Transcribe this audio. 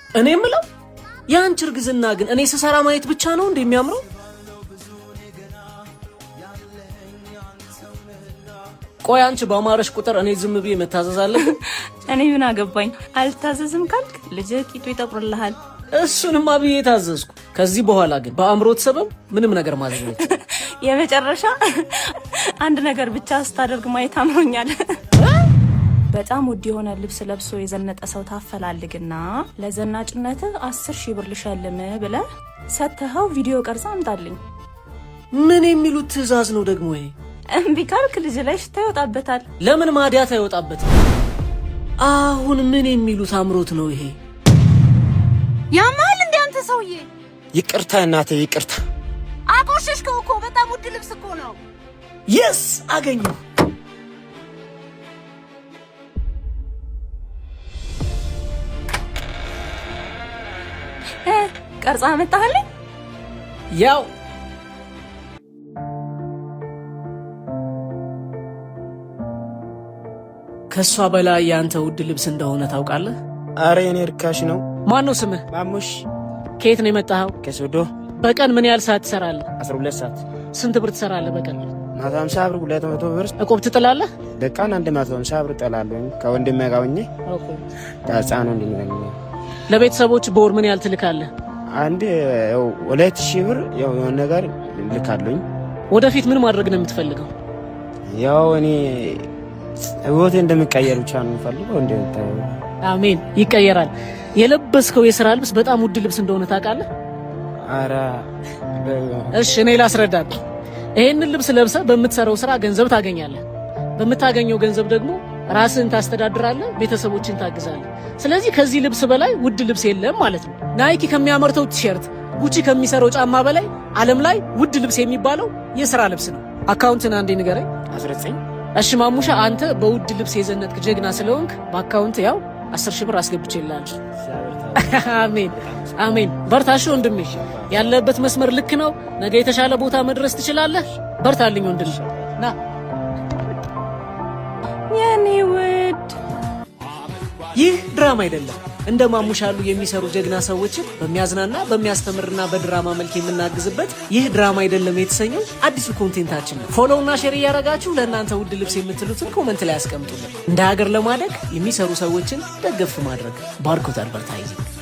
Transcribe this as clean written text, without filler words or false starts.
እኔ የምለው ያንቺ እርግዝና ግን እኔ ስሰራ ማየት ብቻ ነው እንደሚያምረው? ቆይ አንቺ በአማረሽ ቁጥር እኔ ዝም ብዬ መታዘዝ አለብኝ? እኔ ምን አገባኝ? አልታዘዝም ካልክ ልጅ ቂጡ ይጠቁርልሃል። እሱንማ ብዬ ታዘዝኩ። ከዚህ በኋላ ግን በአምሮት ሰበብ ምንም ነገር ማዘዝ ነው። የመጨረሻ አንድ ነገር ብቻ ስታደርግ ማየት አምሮኛል። በጣም ውድ የሆነ ልብስ ለብሶ የዘነጠ ሰው ታፈላልግና ለዘናጭነት 10,000 ብር ልሸልም ብለህ ሰተኸው ቪዲዮ ቀርጻ አምጣልኝ። ምን የሚሉት ትዕዛዝ ነው ደግሞ ይሄ? እምቢ ካልክ ልጅ ላይ ሽታ ይወጣበታል። ለምን ማዲያት አይወጣበት? አሁን ምን የሚሉት አምሮት ነው ይሄ? ያማል እንደ አንተ ሰውዬ። ይቅርታ እናቴ ይቅርታ። አቆሸሽከው እኮ በጣም ውድ ልብስ እኮ ነው። የስ አገኘሁ። ቀርጻ መጣህልኝ? ያው ከሷ በላይ ያንተ ውድ ልብስ እንደሆነ ታውቃለህ? አረ የኔ ርካሽ ነው። ማን ነው ስምህ? ማሙሽ። ከየት ነው የመጣኸው? ከሶዶ። በቀን ምን ያህል ሰዓት ትሰራለህ? 12 ሰዓት። ስንት ብር ትሰራለህ በቀን? 150 ብር 200 ብር። እቁብ ትጥላለህ? በቀን 150 ብር እጥላለሁ። ከወንድሜ ጋር ሆኜ ታጻኑ እንድንገኝ። ለቤተሰቦች በወር ምን ያህል ትልካለህ? አንድ 2,000 ብር ያው ነገር ልካለኝ። ወደፊት ምን ማድረግ ነው የምትፈልገው? ያው እኔ ህይወቴ እንደምቀየር ብቻ ነው የምፈልገው። አሜን። ይቀየራል። የለበስከው የሥራ ልብስ በጣም ውድ ልብስ እንደሆነ ታውቃለህ? አረ እሺ እኔ ላስረዳህ። ይሄንን ልብስ ለብሰህ በምትሰራው ስራ ገንዘብ ታገኛለህ። በምታገኘው ገንዘብ ደግሞ ራስህን ታስተዳድራለህ፣ ቤተሰቦችን ታግዛለህ። ስለዚህ ከዚህ ልብስ በላይ ውድ ልብስ የለም ማለት ነው። ናይኪ ከሚያመርተው ቲሸርት፣ ጉቺ ከሚሰራው ጫማ በላይ ዓለም ላይ ውድ ልብስ የሚባለው የሥራ ልብስ ነው። አካውንትን አንዴ ንገረኝ። 19። እሺ ማሙሻ፣ አንተ በውድ ልብስ የዘነጥክ ጀግና ስለሆንክ በአካውንት ያው 10,000 ብር አስገብቼልሃለሁ። አሜን አሜን። በርታሽ ወንድሜ። ያለበት መስመር ልክ ነው። ነገ የተሻለ ቦታ መድረስ ትችላለህ። በርታልኝ ወንድሜ። ና የኔ ውድ። ይህ ድራማ አይደለም። እንደ ማሙሻ ያሉ የሚሰሩ ጀግና ሰዎችን በሚያዝናና በሚያስተምርና በድራማ መልክ የምናግዝበት ይህ ድራማ አይደለም የተሰኘው አዲሱ ኮንቴንታችን ነው። ፎሎው እና ሼር እያደረጋችሁ ለእናንተ ውድ ልብስ የምትሉትን ኮመንት ላይ ያስቀምጡልን። እንደ ሀገር ለማደግ የሚሰሩ ሰዎችን ደገፍ ማድረግ። ባርኮት አድቨርታይዚንግ